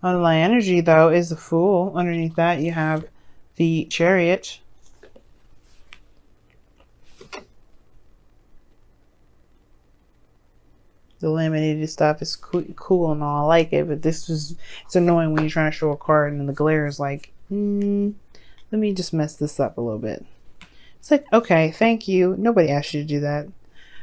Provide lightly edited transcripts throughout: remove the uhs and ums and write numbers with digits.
Underlying energy, though, is the Fool. Underneath that, you have the Chariot. The laminated stuff is cool and all. I like it, but it's annoying when you're trying to show a card and the glare is like, let me just mess this up a little bit. It's like, okay, thank you. Nobody asked you to do that.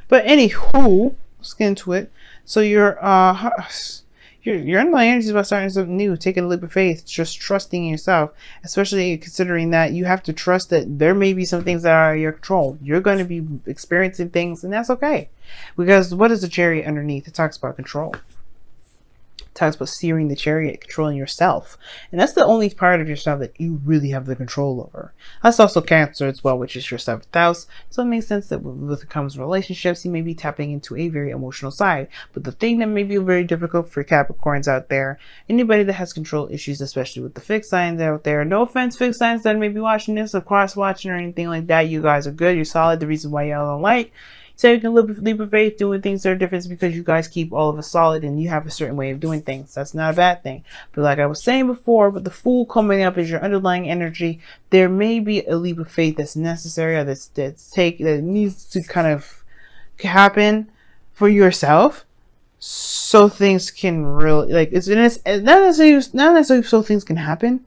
But anywho, let's get into it. So your underlying energy is about starting something new, taking a leap of faith, just trusting in yourself, especially considering that you have to trust that there may be some things that are out of your control. You're going to be experiencing things, and that's okay. Because what is the Chariot underneath? It talks about control. It talks about steering the chariot, controlling yourself. And that's the only part of yourself that you really have the control over. That's also Cancer as well, which is your 7th house. So it makes sense that with it comes relationships, you may be tapping into a very emotional side. But the thing that may be very difficult for Capricorns out there, anybody that has control issues, especially with the fixed signs out there, no offense, fixed signs that may be watching this or cross watching or anything like that, you guys are good, you're solid. The reason why y'all don't like, so you can leap of faith doing things that are different because you guys keep all of us solid and you have a certain way of doing things. That's not a bad thing. But like I was saying before, with the Fool coming up as your underlying energy, there may be a leap of faith that's necessary or that needs to kind of happen for yourself, so things can really it's not necessarily so things can happen.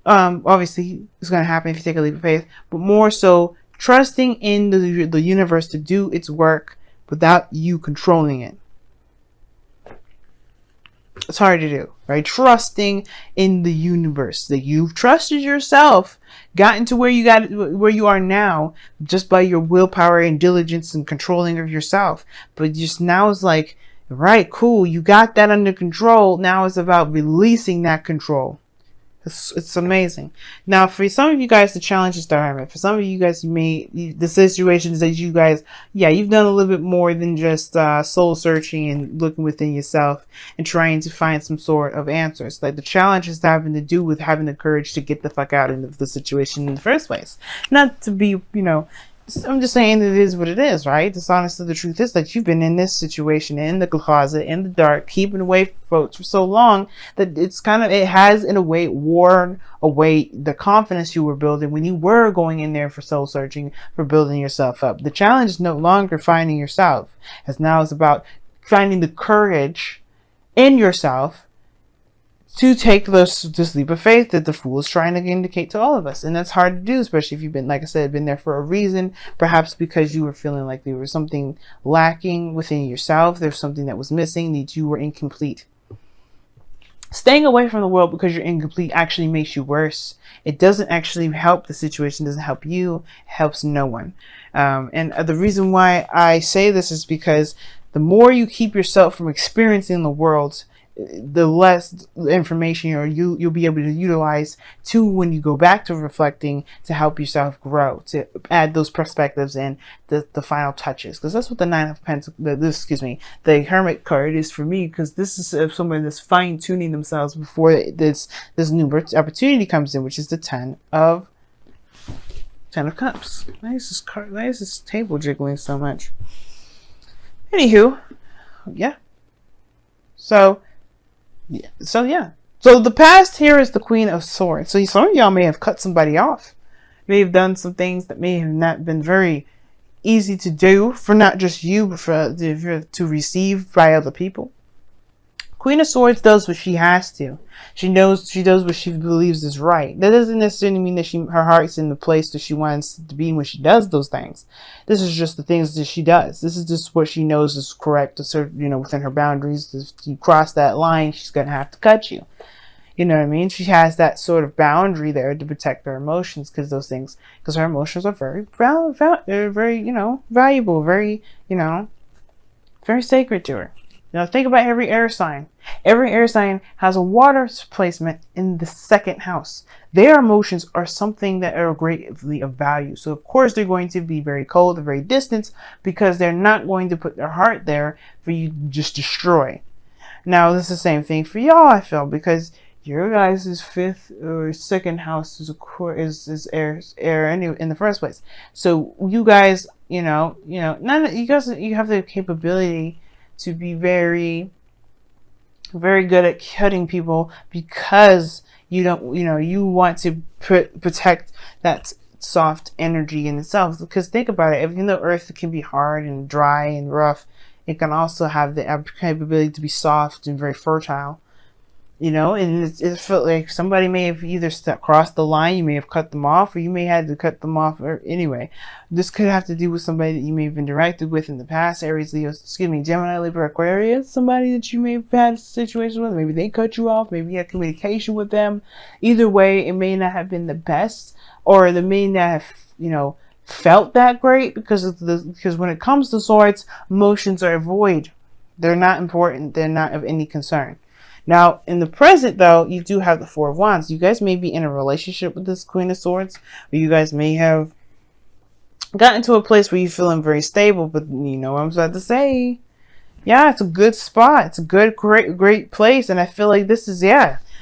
Obviously it's going to happen if you take a leap of faith, but more so trusting in the universe to do its work without you controlling it. It's hard to do, right? Trusting in the universe, that you've trusted yourself, gotten to where you are now, just by your willpower and diligence and controlling of yourself. But just now it's like, right, cool, you got that under control. Now it's about releasing that control. It's amazing. Now, for some of you guys, the challenge is the Hermit. For some of you guys, the situations that you guys, you've done a little bit more than just soul searching and looking within yourself and trying to find some sort of answers. Like the challenge is having to do with having the courage to get the fuck out of the situation in the first place. Not to be, I'm just saying it is what it is, right? Honestly, the truth is that you've been in this situation, in the closet, in the dark, keeping away from folks for so long that it has in a way worn away the confidence you were building when you were going in there for soul searching, for building yourself up. The challenge is no longer finding yourself, as now it's about finding the courage in yourself to take this leap of faith that the Fool is trying to indicate to all of us. And that's hard to do, especially if you've been, like I said, been there for a reason, perhaps because you were feeling like there was something lacking within yourself. There's something that was missing, that you were incomplete. Staying away from the world because you're incomplete actually makes you worse. It doesn't actually help the situation, doesn't help you, it helps no one. And the reason why I say this is because the more you keep yourself from experiencing the world, the less information you'll be able to utilize to when you go back to reflecting, to help yourself grow, to add those perspectives and the final touches. Because that's what the Nine of Pentacles, the Hermit card is for me, because this is someone that's fine-tuning themselves before this new opportunity comes in, which is the Ten of Cups. Why is this table jiggling so much? Anywho, yeah. So the past here is the Queen of Swords. So some of y'all may have cut somebody off. May have done some things that may have not been very easy to do for not just you, but to receive by other people. Queen of Swords does what she has to. She does what she believes is right. That doesn't necessarily mean that her heart's in the place that she wants to be when she does those things. This is just the things that she does. This is just what she knows is correct, within her boundaries. If you cross that line, she's going to have to cut you. You know what I mean? She has that sort of boundary there to protect her emotions, because her emotions are very, they're very, valuable, very, very sacred to her. Now think about every air sign. Every air sign has a water placement in the 2nd house. Their emotions are something that are greatly of value. So of course they're going to be very cold and very distant, because they're not going to put their heart there for you to just destroy. Now this is the same thing for y'all, I feel, because your guys' 5th or 2nd house is air in the first place. So you guys, you have the capability to be very very good at cutting people because you don't, you want to protect that soft energy in itself. Because think about it, even though earth can be hard and dry and rough, it can also have the capability to be soft and very fertile. And it felt like somebody may have either crossed the line, you may have cut them off, or you may have had to cut them off. Or anyway, this could have to do with somebody that you may have interacted with in the past. Aries, Leo, Gemini, Libra, Aquarius, somebody that you may have had a situation with. Maybe they cut you off. Maybe you had communication with them. Either way, it may not have been the best, or they may not have, felt that great because when it comes to swords, emotions are void. They're not important. They're not of any concern. Now, in the present, though, you do have the Four of Wands. You guys may be in a relationship with this Queen of Swords, or you guys may have gotten to a place where you're feeling very stable, but you know what I'm about to say. Yeah, it's a good spot. It's a good, great place, and I feel like this is,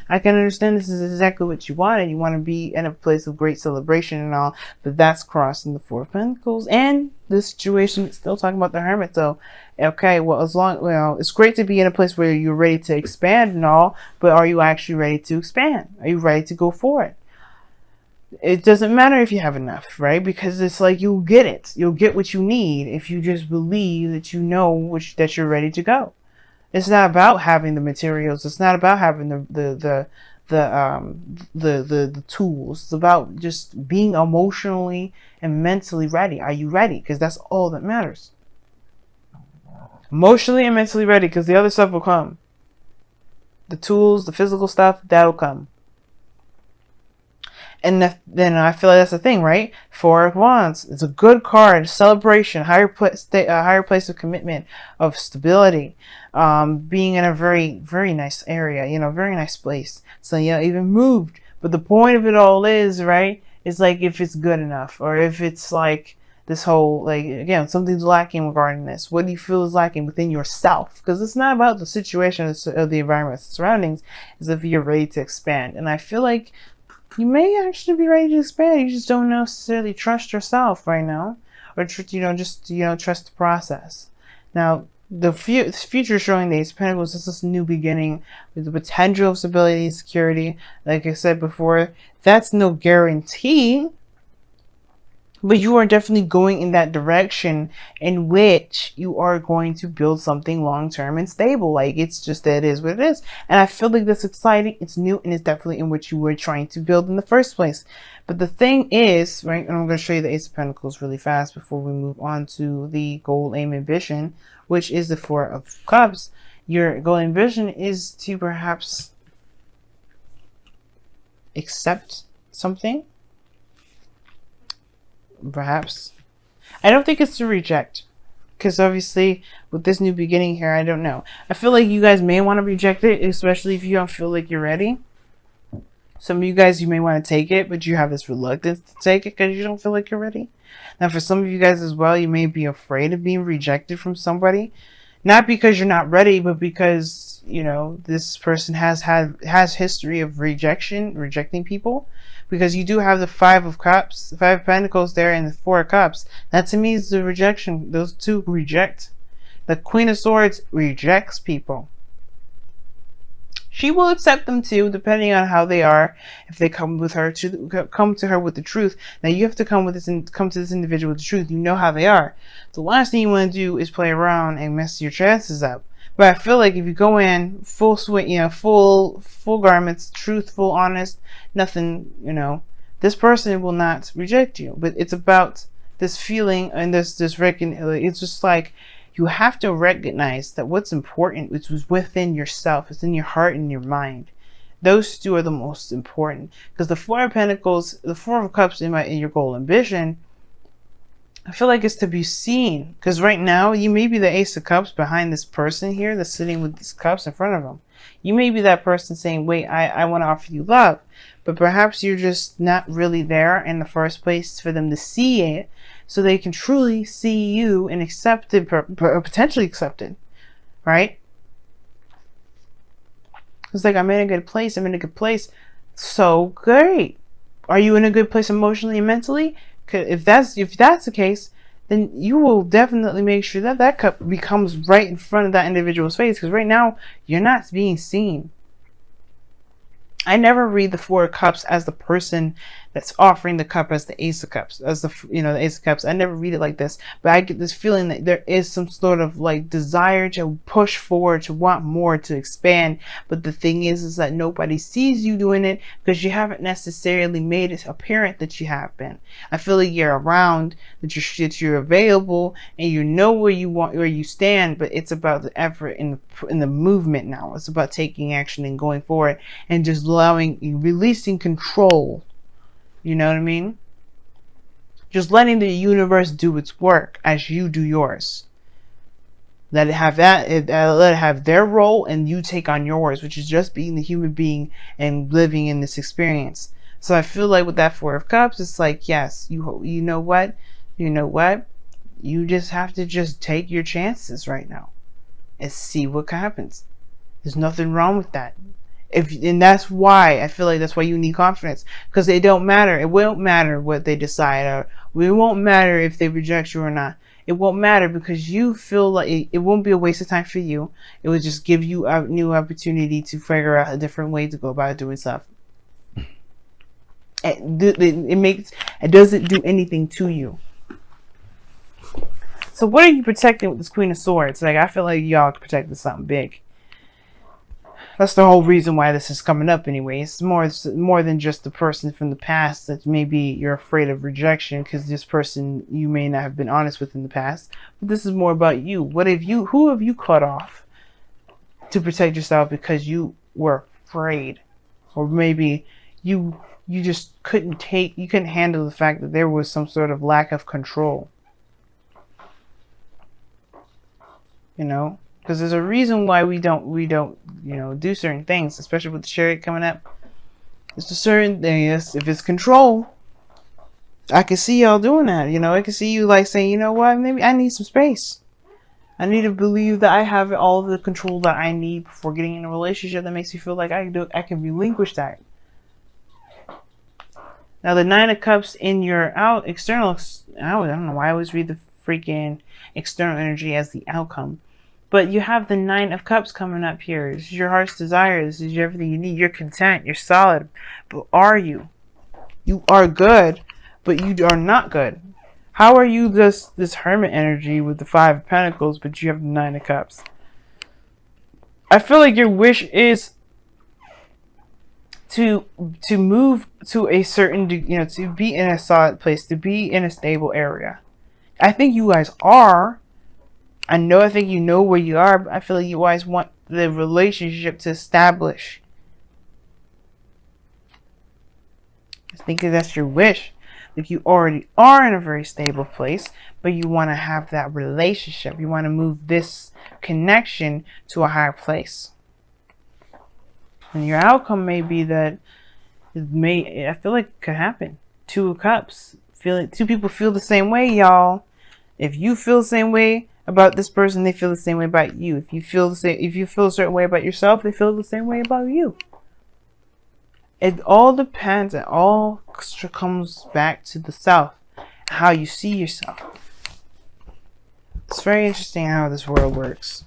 I can understand this is exactly what you wanted. You want to be in a place of great celebration and all, but that's crossing the Four of Pentacles. And this situation is still talking about the Hermit. So, okay, well, it's great to be in a place where you're ready to expand and all, but are you actually ready to expand? Are you ready to go for it? It doesn't matter if you have enough, right? Because it's like you'll get it. You'll get what you need if you just believe that you know that you're ready to go. It's not about having the materials. It's not about having the tools. It's about just being emotionally and mentally ready. Are you ready? Because that's all that matters. Emotionally and mentally ready, because the other stuff will come. The tools, the physical stuff, that'll come. And then I feel like that's the thing, right? Four of Wands. It's a good card. Celebration, higher place of commitment, of stability, being in a very, very nice area, very nice place. So, even moved. But the point of it all is, right, is like if it's good enough, or if it's like this whole, like, again, something's lacking regarding this. What do you feel is lacking within yourself? Because it's not about the situation of the environment, the surroundings. It's if you're ready to expand. And I feel like you may actually be ready to expand. You just don't necessarily trust yourself right now, or trust the process. Now, the future showing the Ace of Pentacles is this new beginning with the potential of stability and security. Like I said before, that's no guarantee, but you are definitely going in that direction in which you are going to build something long-term and stable. Like, it's just that it is what it is. And I feel like that's exciting. It's new, and it's definitely in what you were trying to build in the first place. But the thing is, right, and I'm going to show you the Ace of Pentacles really fast before we move on to the goal, aim, ambition, which is the Four of Cups. Your goal, ambition is to perhaps accept something. Perhaps. I don't think it's to reject, because obviously with this new beginning here, I don't know. I feel like you guys may want to reject it, especially if you don't feel like you're ready. Some of you guys, you may want to take it, but you have this reluctance to take it because you don't feel like you're ready. Now, for some of you guys as well, you may be afraid of being rejected from somebody, not because you're not ready, but because, this person has history of rejecting people. Because you do have the Five of Cups, the Five of Pentacles there, and the Four of Cups. That to me is the rejection. Those two reject. The Queen of Swords rejects people. She will accept them too, depending on how they are. If they come to her with the truth. Now you have to come to this individual with the truth. You know how they are. The last thing you want to do is play around and mess your chances up. But I feel like if you go in full sweat, full garments, truthful, honest, nothing, this person will not reject you. But it's about this feeling and this it's just like you have to recognize that what's important is within yourself. It's in your heart and your mind. Those two are the most important, because the Four of Pentacles, the Four of Cups in your goal, ambition, I feel like it's to be seen, because right now you may be the Ace of Cups behind this person here that's sitting with these cups in front of them. You may be that person saying, wait, I want to offer you love, but perhaps you're just not really there in the first place for them to see it, so they can truly see you and accept it, potentially accept it, right? It's like, I'm in a good place. I'm in a good place. So great. Are you in a good place emotionally and mentally? If that's the case, then you will definitely make sure that that cup becomes right in front of that individual's face. Because right now, you're not being seen. I never read the Four of Cups as the person that's offering the cup as the Ace of Cups, as the the Ace of Cups. I never read it like this, but I get this feeling that there is some sort of like desire to push forward, to want more, to expand. But the thing is that nobody sees you doing it because you haven't necessarily made it apparent that you have been. I feel like you're around, that you're available, and you know where you stand. But it's about the effort in the movement now. It's about taking action and going forward, and just releasing control. You know what I mean? Just letting the universe do its work as you do yours. Let it have let it have their role, and you take on yours, which is just being the human being and living in this experience. So I feel like with that Four of Cups, it's like, yes, you know what? You know what? You just have to just take your chances right now and see what happens. There's nothing wrong with that. And that's why I feel like that's why you need confidence, because they don't matter. It won't matter what they decide, or it won't matter if they reject you or not. It won't matter because you feel like it won't be a waste of time for you. It will just give you a new opportunity to figure out a different way to go about doing stuff. It doesn't do anything to you. So what are you protecting with this Queen of Swords? Like, I feel like y'all protecting something big. That's the whole reason why this is coming up anyway. It's more than just the person from the past that maybe you're afraid of rejection because this person you may not have been honest with in the past. But this is more about you. Who have you cut off to protect yourself because you were afraid? Or maybe you just couldn't handle the fact that there was some sort of lack of control. You know? Because there's a reason why we don't do certain things, especially with the Chariot coming up. It's a certain thing. If it's control, I can see y'all doing that. I can see you like saying, you know what, maybe I need some space. I need to believe that I have all the control that I need before getting in a relationship that makes me feel like I can relinquish that. Now the Nine of Cups in your external, I don't know why I always read the freaking external energy as the outcome. But you have the Nine of Cups coming up here. This is your heart's desire. This is everything you need. You're content. You're solid. But are you? You are good, but you are not good. How are you this hermit energy with the Five of Pentacles, but you have the Nine of Cups? I feel like your wish is to move to a certain, to be in a solid place, to be in a stable area. I think you guys are. I think you know where you are, but I feel like you always want the relationship to establish. I think that's your wish. Like you already are in a very stable place, but you want to have that relationship. You want to move this connection to a higher place. And your outcome may be that I feel like it could happen. Two of Cups. Two people feel the same way, y'all. If you feel the same way about this person, they feel the same way about you. If you feel a certain way about yourself, they feel the same way about you. It all depends. It all comes back to the self, how you see yourself. It's very interesting how this world works.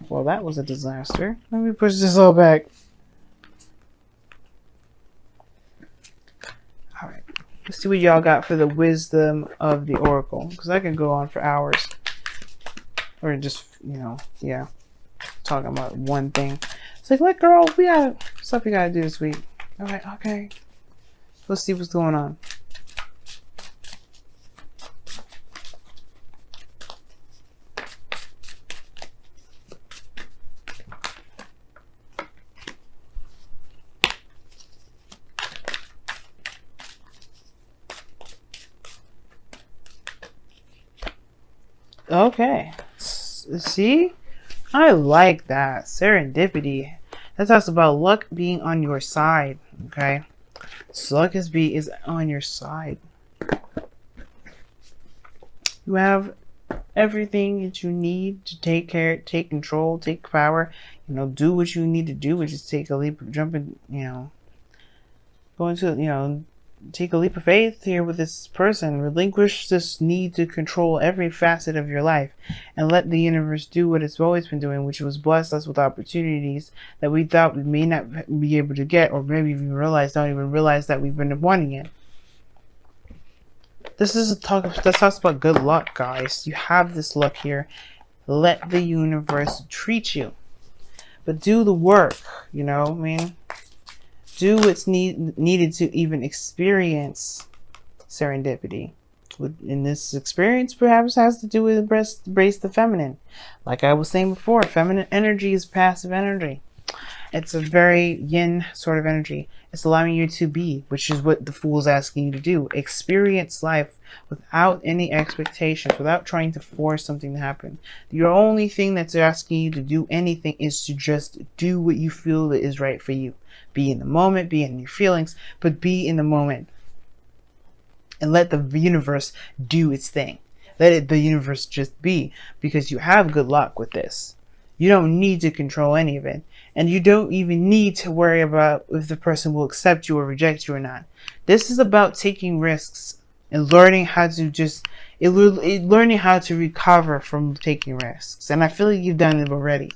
Well, that was a disaster. Let me push this all back. All right. Let's see what y'all got for the wisdom of the oracle, because I can go on for hours. Or just, yeah, talking about one thing. It's like, look, girl, we got stuff we gotta do this week. All right, okay. Let's see what's going on. Okay. See? I like that. Serendipity. That talks about luck being on your side. Okay? So luck is on your side. You have everything that you need to take control, take power, do what you need to do, which is take a leap, jump in, go into, take a leap of faith here with this person. Relinquish this need to control every facet of your life and let the universe do what it's always been doing, which was bless us with opportunities that we thought we may not be able to get, or maybe even don't even realize that we've been wanting it. This is that talks about good luck, guys. You have this luck here. Let the universe treat you. But do the work, you know what I mean? Do what's needed to even experience serendipity. In this experience, perhaps has to do with embrace the feminine. Like I was saying before, feminine energy is passive energy. It's a very yin sort of energy. It's allowing you to be, which is what the Fool's asking you to do. Experience life without any expectations, without trying to force something to happen. Your only thing that's asking you to do anything is to just do what you feel that is right for you. Be in the moment, be in your feelings, but be in the moment. And let the universe do its thing. Let the universe just be, because you have good luck with this. You don't need to control any of it. And you don't even need to worry about if the person will accept you or reject you or not. This is about taking risks and learning how to learning how to recover from taking risks. And I feel like you've done it already.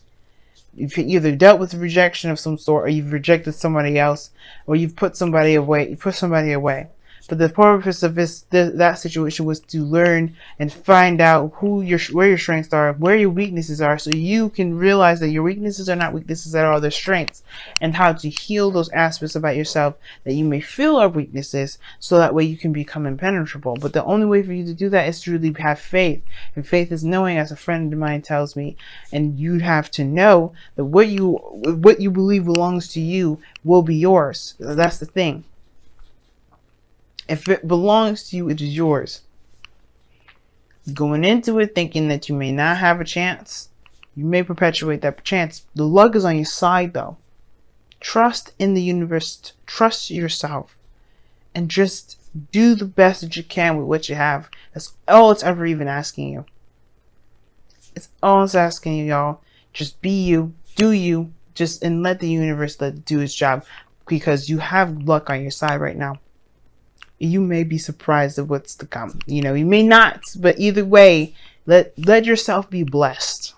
You've either dealt with rejection of some sort, or you've rejected somebody else, or you've put somebody away. You put somebody away. But the purpose of that situation was to learn and find out where your strengths are, where your weaknesses are, so you can realize that your weaknesses are not weaknesses at all, they're strengths, and how to heal those aspects about yourself that you may feel are weaknesses, so that way you can become impenetrable. But the only way for you to do that is to really have faith. And faith is knowing, as a friend of mine tells me, and you have to know that what you believe belongs to you will be yours. That's the thing. If it belongs to you, it is yours. Going into it thinking that you may not have a chance, you may perpetuate that chance. The luck is on your side, though. Trust in the universe. Trust yourself. And just do the best that you can with what you have. That's all it's ever even asking you. It's all it's asking you, y'all. Just be you. Do you. And let the universe do its job. Because you have luck on your side right now. You may be surprised at what's to come. You know, you may not, but either way, let yourself be blessed.